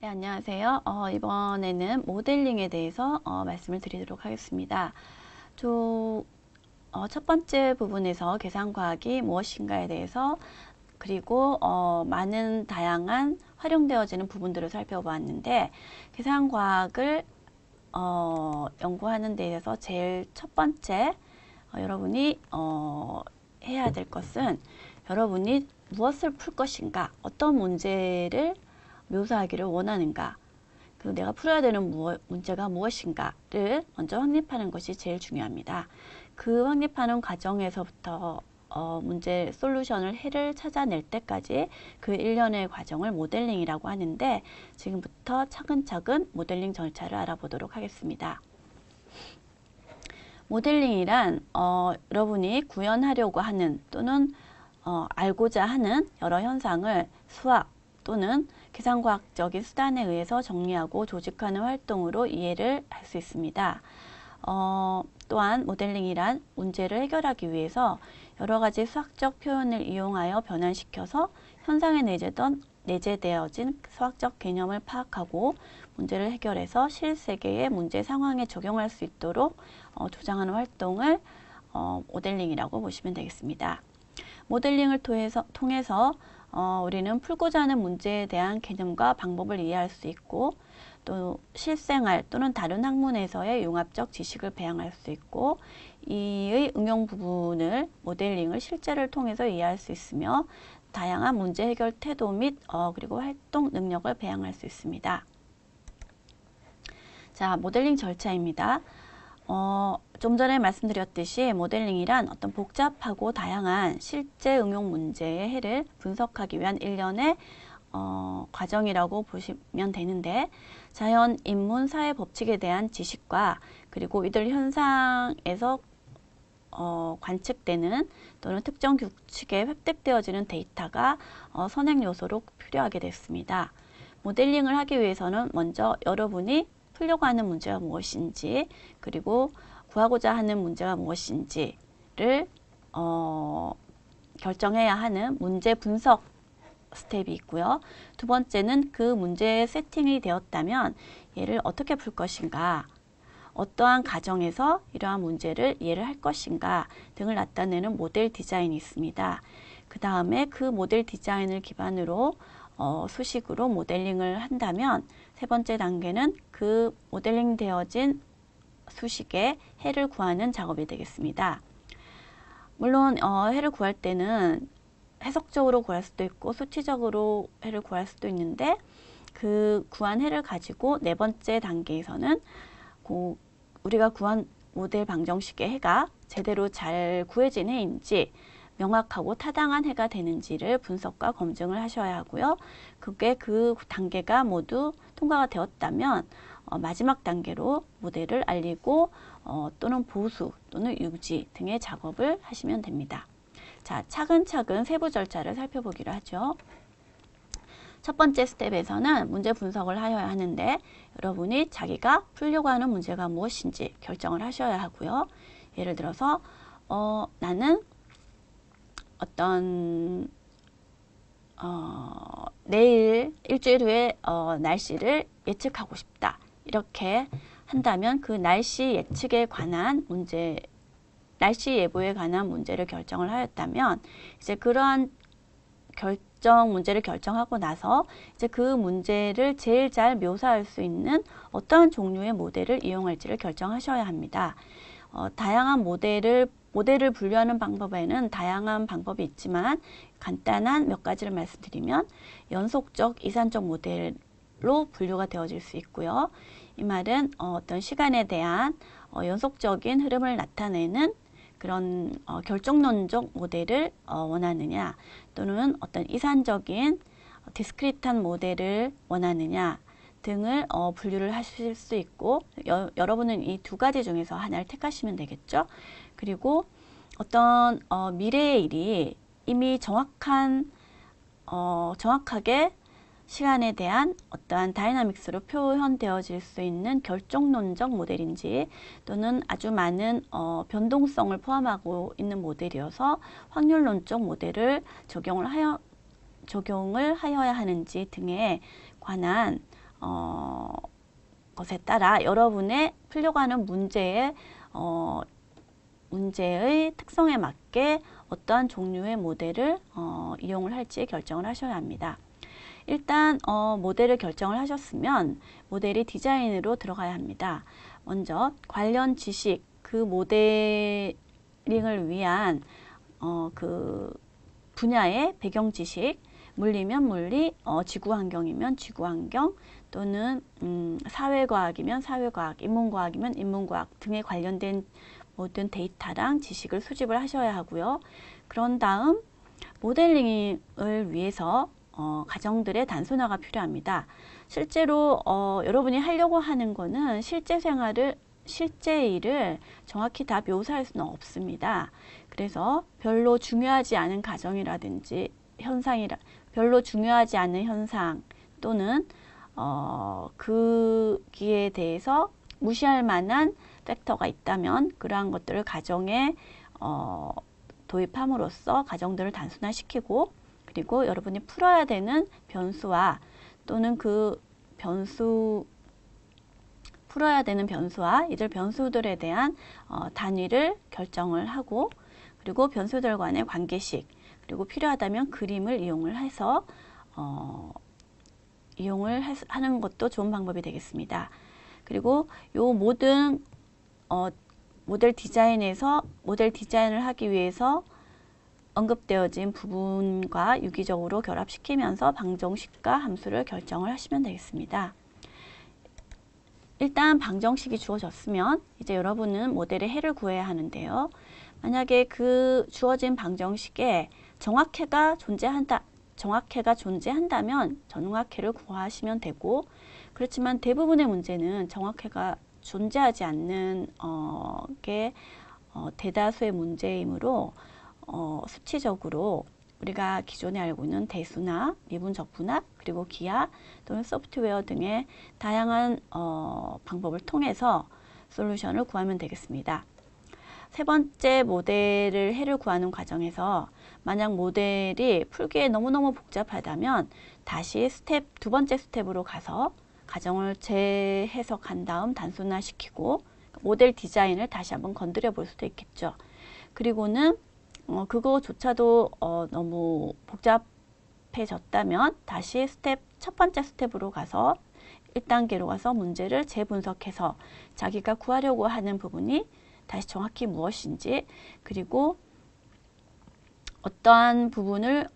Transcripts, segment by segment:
네, 안녕하세요. 이번에는 모델링에 대해서 말씀을 드리도록 하겠습니다. 첫 번째 부분에서 계산과학이 무엇인가에 대해서 그리고 많은 다양한 활용되어지는 부분들을 살펴보았는데 계산과학을 연구하는 데 있어서 제일 첫 번째 여러분이 해야 될 것은 여러분이 무엇을 풀 것인가, 어떤 문제를 묘사하기를 원하는가, 그리고 내가 풀어야 되는 문제가 무엇인가를 먼저 확립하는 것이 제일 중요합니다. 그 확립하는 과정에서부터 문제 솔루션을 해를 찾아낼 때까지 그 일련의 과정을 모델링이라고 하는데, 지금부터 차근차근 모델링 절차를 알아보도록 하겠습니다. 모델링이란 여러분이 구현하려고 하는 또는 알고자 하는 여러 현상을 수학 또는 계산과학적인 수단에 의해서 정리하고 조직하는 활동으로 이해를 할 수 있습니다. 또한 모델링이란 문제를 해결하기 위해서 여러 가지 수학적 표현을 이용하여 변환시켜서 현상에 내재되어진 수학적 개념을 파악하고 문제를 해결해서 실세계의 문제 상황에 적용할 수 있도록 조장하는 활동을 모델링이라고 보시면 되겠습니다. 모델링을 통해서 우리는 풀고자 하는 문제에 대한 개념과 방법을 이해할 수 있고, 또 실생활 또는 다른 학문에서의 융합적 지식을 배양할 수 있고, 이의 응용 부분을 모델링을 실제를 통해서 이해할 수 있으며 다양한 문제 해결 태도 및 그리고 활동 능력을 배양할 수 있습니다. 자, 모델링 절차입니다. 좀 전에 말씀드렸듯이 모델링이란 어떤 복잡하고 다양한 실제 응용 문제의 해를 분석하기 위한 일련의 과정이라고 보시면 되는데, 자연, 인문, 사회 법칙에 대한 지식과 그리고 이들 현상에서 관측되는 또는 특정 규칙에 획득되어지는 데이터가 선행 요소로 필요하게 됐습니다. 모델링을 하기 위해서는 먼저 여러분이 풀려고 하는 문제가 무엇인지, 그리고 구하고자 하는 문제가 무엇인지를 결정해야 하는 문제 분석 스텝이 있고요. 두 번째는 그 문제의 세팅이 되었다면 얘를 어떻게 풀 것인가, 어떠한 가정에서 이러한 문제를 이해를 할 것인가 등을 나타내는 모델 디자인이 있습니다. 그 다음에 그 모델 디자인을 기반으로 수식으로 모델링을 한다면, 세 번째 단계는 그 모델링 되어진 수식의 해를 구하는 작업이 되겠습니다. 물론 해를 구할 때는 해석적으로 구할 수도 있고 수치적으로 해를 구할 수도 있는데, 그 구한 해를 가지고 네 번째 단계에서는 우리가 구한 모델 방정식의 해가 제대로 잘 구해진 해인지, 명확하고 타당한 해가 되는지를 분석과 검증을 하셔야 하고요. 그게 그 단계가 모두 통과가 되었다면 마지막 단계로 모델을 알리고 또는 보수 또는 유지 등의 작업을 하시면 됩니다. 자, 차근차근 세부 절차를 살펴보기로 하죠. 첫 번째 스텝에서는 문제 분석을 하여야 하는데, 여러분이 자기가 풀려고 하는 문제가 무엇인지 결정을 하셔야 하고요. 예를 들어서 나는 어떤 내일 일주일 후에 날씨를 예측하고 싶다, 이렇게 한다면 그 날씨 예측에 관한 문제, 날씨 예보에 관한 문제를 결정을 하였다면, 이제 그러한 문제를 결정하고 나서 이제 그 문제를 제일 잘 묘사할 수 있는 어떠한 종류의 모델을 이용할지를 결정하셔야 합니다. 다양한 모델을 분류하는 방법에는 다양한 방법이 있지만, 간단한 몇 가지를 말씀드리면 연속적, 이산적 모델로 분류가 되어질 수 있고요. 이 말은 어떤 시간에 대한 연속적인 흐름을 나타내는 그런 결정론적 모델을 원하느냐, 또는 어떤 이산적인 디스크리트한 모델을 원하느냐 등을 분류를 하실 수 있고, 여러분은 이 두 가지 중에서 하나를 택하시면 되겠죠. 그리고 어떤 미래의 일이 이미 정확하게 시간에 대한 어떠한 다이나믹스로 표현되어질 수 있는 결정론적 모델인지, 또는 아주 많은 변동성을 포함하고 있는 모델이어서 확률론적 모델을 적용을 하여야 하는지 등에 관한 것에 따라 여러분의 풀려고 하는 문제의 특성에 맞게 어떠한 종류의 모델을 이용을 할지 결정을 하셔야 합니다. 일단 모델을 결정을 하셨으면 모델이 디자인으로 들어가야 합니다. 먼저 관련 지식, 그 모델링을 위한 그 분야의 배경 지식, 물리면 물리, 지구환경이면 지구환경, 또는 사회과학이면 사회과학, 인문과학이면 인문과학 등에 관련된 모든 데이터랑 지식을 수집을 하셔야 하고요. 그런 다음 모델링을 위해서 가정들의 단순화가 필요합니다. 실제로 여러분이 하려고 하는 거는 실제 일을 정확히 다 묘사할 수는 없습니다. 그래서 별로 중요하지 않은 가정이라든지 별로 중요하지 않은 현상 또는 그기에 대해서 무시할 만한 팩터가 있다면 그러한 것들을 가정에 도입함으로써 가정들을 단순화시키고, 그리고 여러분이 풀어야 되는 변수와 또는 풀어야 되는 변수와 이들 변수들에 대한 단위를 결정을 하고, 그리고 변수들 간의 관계식, 그리고 필요하다면 그림을 이용을 해서 하는 것도 좋은 방법이 되겠습니다. 그리고 요 모든 모델 디자인을 하기 위해서 언급되어진 부분과 유기적으로 결합시키면서 방정식과 함수를 결정을 하시면 되겠습니다. 일단 방정식이 주어졌으면 이제 여러분은 모델의 해를 구해야 하는데요. 만약에 그 주어진 방정식에 정확해가 존재한다면 정확해를 구하시면 되고, 그렇지만 대부분의 문제는 정확해가 존재하지 않는 게 대다수의 문제이므로 수치적으로 우리가 기존에 알고 있는 대수나 미분 적분합, 그리고 기하 또는 소프트웨어 등의 다양한 방법을 통해서 솔루션을 구하면 되겠습니다. 세 번째 모델을 해를 구하는 과정에서 만약 모델이 풀기에 너무너무 복잡하다면 다시 두 번째 스텝으로 가서 가정을 재해석한 다음 단순화시키고 모델 디자인을 다시 한번 건드려 볼 수도 있겠죠. 그리고는 그거조차도 너무 복잡해졌다면 다시 첫 번째 스텝으로 가서 1단계로 가서 문제를 재분석해서 자기가 구하려고 하는 부분이 다시 정확히 무엇인지, 그리고 어떠한 부분을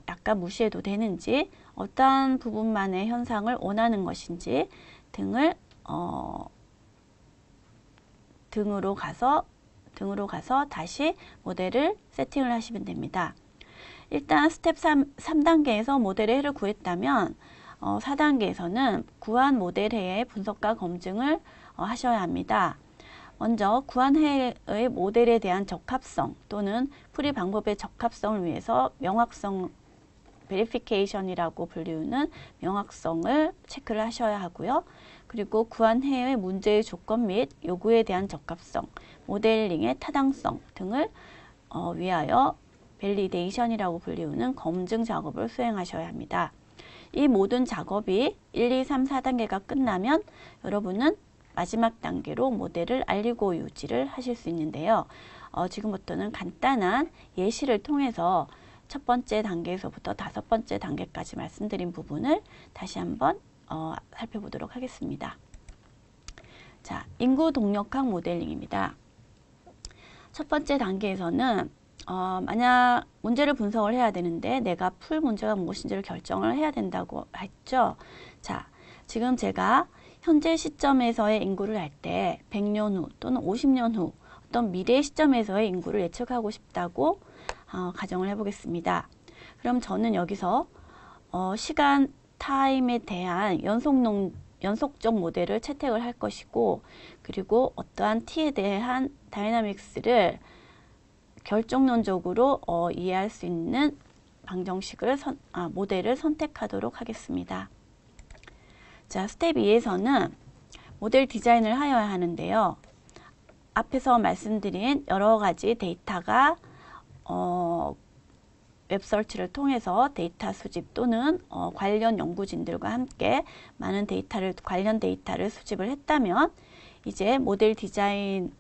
약간 무시해도 되는지, 어떠한 부분만의 현상을 원하는 것인지 등으로 가서 다시 모델을 세팅을 하시면 됩니다. 일단 스텝 3단계에서 모델의 해를 구했다면 4단계에서는 구한 모델 해의 분석과 검증을 하셔야 합니다. 먼저 구한 해의 모델에 대한 적합성 또는 풀이 방법의 적합성을 위해서 명확성 베리피케이션이라고 불리우는 명확성을 체크를 하셔야 하고요. 그리고 구한 해의 문제의 조건 및 요구에 대한 적합성, 모델링의 타당성 등을 위하여 밸리데이션이라고 불리우는 검증 작업을 수행하셔야 합니다. 이 모든 작업이 1, 2, 3, 4단계가 끝나면 여러분은 마지막 단계로 모델을 알리고 유지를 하실 수 있는데요. 지금부터는 간단한 예시를 통해서 첫 번째 단계에서부터 5번째 단계까지 말씀드린 부분을 다시 한번 살펴보도록 하겠습니다. 자, 인구 동력학 모델링입니다. 첫 번째 단계에서는 만약 문제를 분석을 해야 되는데 내가 풀 문제가 무엇인지를 결정을 해야 된다고 했죠. 자, 지금 제가 현재 시점에서의 인구를 할 때 100년 후 또는 50년 후 어떤 미래 시점에서의 인구를 예측하고 싶다고 가정을 해보겠습니다. 그럼 저는 여기서 시간 타임에 대한 연속적 모델을 채택을 할 것이고, 그리고 어떠한 t에 대한 다이나믹스를 결정론적으로 이해할 수 있는 방정식을 모델을 선택하도록 하겠습니다. 자, 스텝 2에서는 모델 디자인을 하여야 하는데요. 앞에서 말씀드린 여러 가지 데이터가 웹서치를 통해서 데이터 수집 또는 관련 연구진들과 함께 많은 관련 데이터를 수집을 했다면 이제 모델 디자인을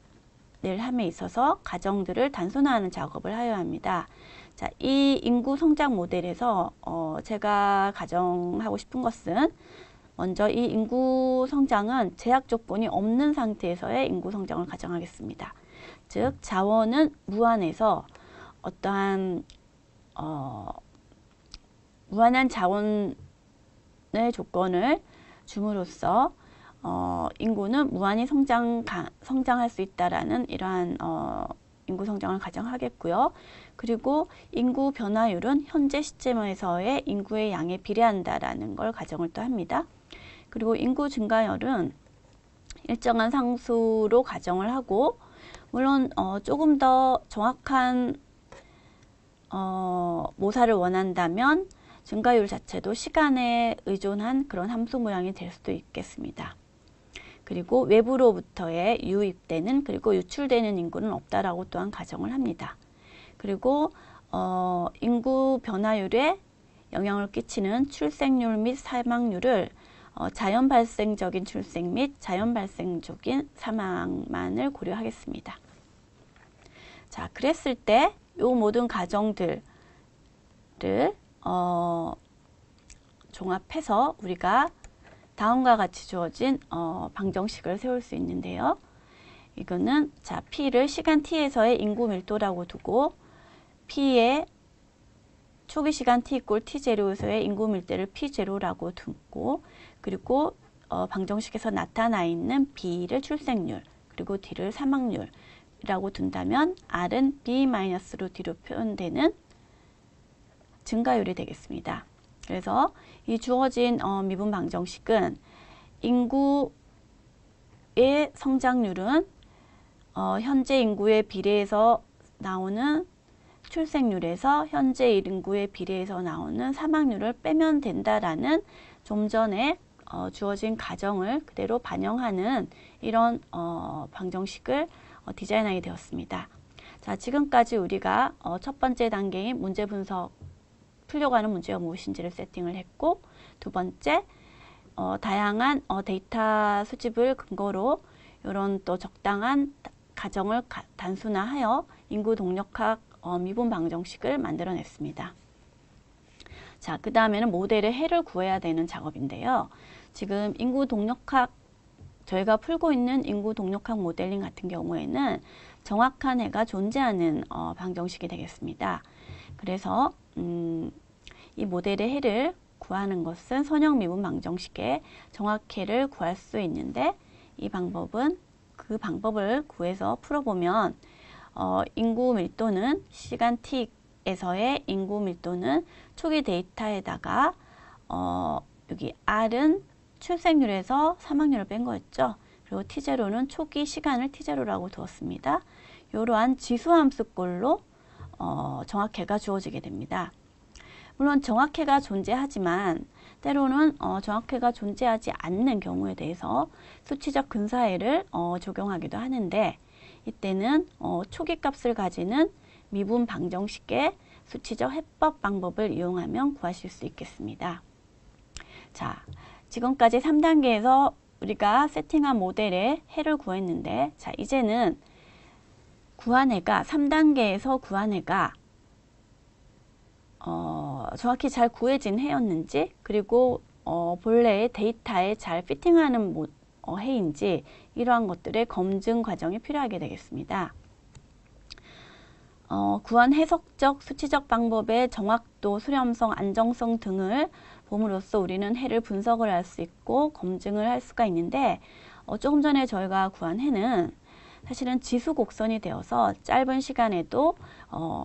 함에 있어서 가정들을 단순화하는 작업을 하여야 합니다. 자, 이 인구 성장 모델에서 제가 가정하고 싶은 것은 먼저 이 인구 성장은 제약 조건이 없는 상태에서의 인구 성장을 가정하겠습니다. 즉 자원은 무한해서 어떠한 무한한 자원의 조건을 줌으로써 인구는 무한히 성장할 수 있다라는 이러한 인구 성장을 가정하겠고요. 그리고 인구 변화율은 현재 시점에서의 인구의 양에 비례한다라는 걸 가정을 또 합니다. 그리고 인구 증가율은 일정한 상수로 가정을 하고 물론 조금 더 정확한 모사를 원한다면 증가율 자체도 시간에 의존한 그런 함수 모양이 될 수도 있겠습니다. 그리고 외부로부터의 유입되는 그리고 유출되는 인구는 없다라고 또한 가정을 합니다. 그리고 인구 변화율에 영향을 끼치는 출생률 및 사망률을 자연 발생적인 출생 및 자연 발생적인 사망만을 고려하겠습니다. 자, 그랬을 때 이 모든 가정들을 종합해서 우리가 다음과 같이 주어진 방정식을 세울 수 있는데요. 이거는 자 P를 시간 T에서의 인구 밀도라고 두고 P의 초기 시간 T = T0에서의 인구 밀도를 P0라고 두고 그리고 방정식에서 나타나 있는 B를 출생률 그리고 D를 사망률이라고 둔다면 R은 B-로 D로 표현되는 증가율이 되겠습니다. 그래서 이 주어진 미분 방정식은 인구의 성장률은 현재 인구에 비례해서 나오는 출생률에서 현재 인구에 비례해서 나오는 사망률을 빼면 된다라는 좀 전에 주어진 가정을 그대로 반영하는 이런 방정식을 디자인하게 되었습니다. 자, 지금까지 우리가 첫 번째 단계인 문제 분석 풀려고 하는 문제가 무엇인지를 세팅을 했고 두 번째 다양한 데이터 수집을 근거로 이런 또 적당한 가정을 단순화하여 인구 동력학 미분 방정식을 만들어냈습니다. 자, 그 다음에는 모델의 해를 구해야 되는 작업인데요. 지금 인구 동력학 저희가 풀고 있는 인구 동력학 모델링 같은 경우에는 정확한 해가 존재하는 방정식이 되겠습니다. 그래서 이 모델의 해를 구하는 것은 선형 미분 방정식의 정확해를 구할 수 있는데 이 방법은 그 방법을 구해서 풀어보면 인구 밀도는 시간 t에서의 인구 밀도는 초기 데이터에다가 여기 R은 출생률에서 사망률을 뺀 거였죠. 그리고 T0는 초기 시간을 T0라고 두었습니다. 이러한 지수함수꼴로 정확해가 주어지게 됩니다. 물론 정확해가 존재하지만 때로는 정확해가 존재하지 않는 경우에 대해서 수치적 근사해를 적용하기도 하는데 이때는 초기 값을 가지는 미분 방정식의 수치적 해법 방법을 이용하면 구하실 수 있겠습니다. 자, 지금까지 3단계에서 우리가 세팅한 모델의 해를 구했는데 자, 이제는 구한 해가 3단계에서 구한 해가 정확히 잘 구해진 해였는지 그리고 본래의 데이터에 잘 피팅하는 해인지 이러한 것들의 검증 과정이 필요하게 되겠습니다. 구한 해석적, 수치적 방법의 정확도, 수렴성, 안정성 등을 봄으로써 우리는 해를 분석을 할 수 있고 검증을 할 수가 있는데 조금 전에 저희가 구한 해는 사실은 지수 곡선이 되어서 짧은 시간에도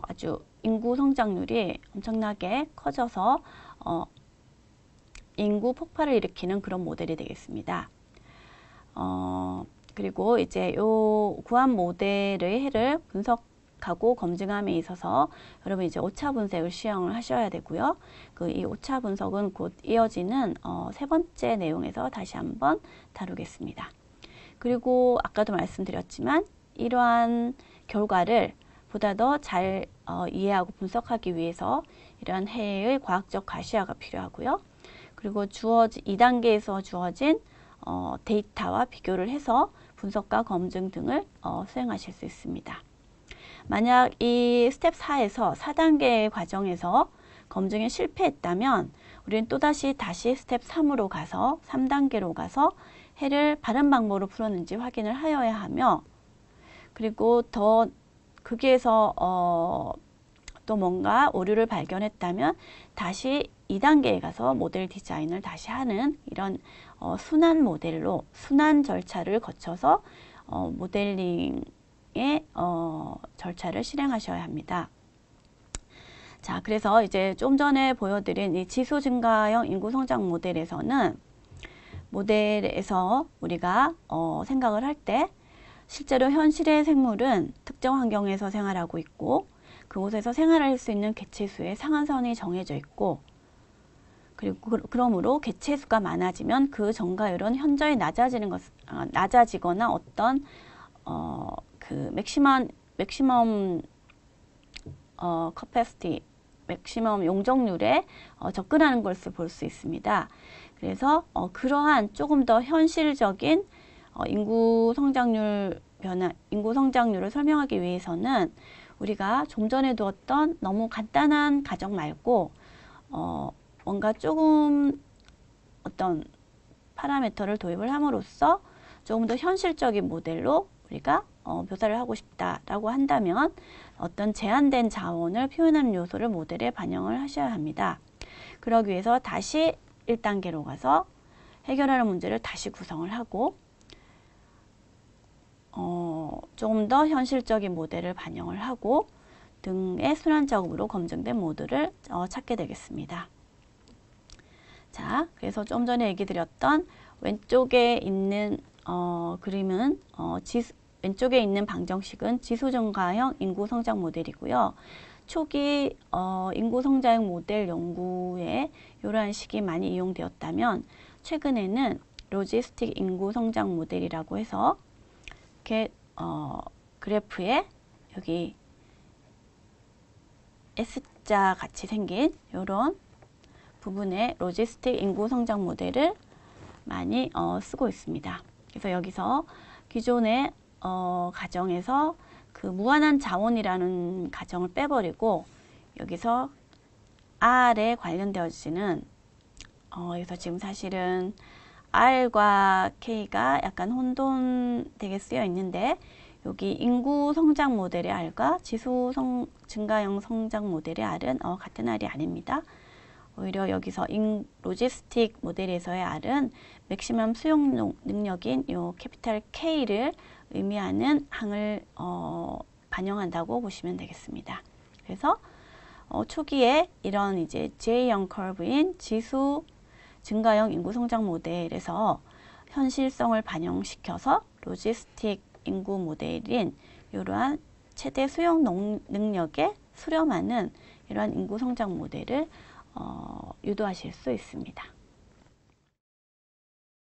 아주 인구 성장률이 엄청나게 커져서 인구 폭발을 일으키는 그런 모델이 되겠습니다. 그리고 이제 요 구한 모델의 해를 분석하고 검증함에 있어서 여러분 이제 오차 분석을 시행을 하셔야 되고요. 이 오차 분석은 곧 이어지는 세 번째 내용에서 다시 한번 다루겠습니다. 그리고 아까도 말씀드렸지만 이러한 결과를 보다 더 잘 이해하고 분석하기 위해서 이러한 해의 과학적 가시화가 필요하고요. 그리고 2단계에서 주어진 데이터와 비교를 해서 분석과 검증 등을 수행하실 수 있습니다. 만약 이 스텝 4에서 4단계 과정에서 검증에 실패했다면 우리는 또다시 스텝 3으로 가서 3단계로 가서 해를 바른 방법으로 풀었는지 확인을 하여야 하며, 그리고 더 거기에서 또 뭔가 오류를 발견했다면 다시 2단계에 가서 모델 디자인을 다시 하는 이런 순환 모델로 순환 절차를 거쳐서 모델링의 절차를 실행하셔야 합니다. 자, 그래서 이제 좀 전에 보여드린 이 지수 증가형 인구 성장 모델에서는 모델에서 우리가 생각을 할 때 실제로 현실의 생물은 특정 환경에서 생활하고 있고 그곳에서 생활할 수 있는 개체수의 상한선이 정해져 있고, 그리고 그러므로 개체수가 많아지면 그 증가율은 현저히 낮아지거나 어떤 그 맥시멈 커패시티, 맥시멈 용적률에 접근하는 것을 볼 수 있습니다. 그래서 그러한 조금 더 현실적인 인구 성장률을 설명하기 위해서는 우리가 좀 전에 두었던 너무 간단한 가정 말고 뭔가 조금 어떤 파라미터를 도입을 함으로써 조금 더 현실적인 모델로 우리가 묘사를 하고 싶다라고 한다면 어떤 제한된 자원을 표현하는 요소를 모델에 반영을 하셔야 합니다. 그러기 위해서 다시 1단계로 가서 해결하는 문제를 다시 구성을 하고 조금 더 현실적인 모델을 반영을 하고 등의 순환 작업으로 검증된 모델을 찾게 되겠습니다. 자, 그래서 좀 전에 얘기 드렸던 왼쪽에 있는 그림은 왼쪽에 있는 방정식은 지수 증가형 인구 성장 모델이고요. 초기 인구 성장 모델 연구에 이러한 식이 많이 이용되었다면 최근에는 로지스틱 인구 성장 모델이라고 해서 이렇게 그래프에 여기 S자 같이 생긴 이런 부분에 로지스틱 인구 성장 모델을 많이 쓰고 있습니다. 그래서 여기서 기존의 가정에서 그 무한한 자원이라는 가정을 빼버리고 여기서 R에 관련되어지는 여기서 지금 사실은 R과 K가 약간 혼돈되게 쓰여 있는데 여기 인구 성장 모델의 R과 지수 증가형 성장 모델의 R은 같은 R이 아닙니다. 오히려 여기서 로지스틱 모델에서의 R은 맥시멈 수용 능력인 요 캐피탈 K를 의미하는 항을 반영한다고 보시면 되겠습니다. 그래서 초기에 이런 이제 J형 커브인 지수 증가형 인구 성장 모델에서 현실성을 반영시켜서 로지스틱 인구 모델인 이러한 최대 수용 능력에 수렴하는 이러한 인구 성장 모델을 유도하실 수 있습니다.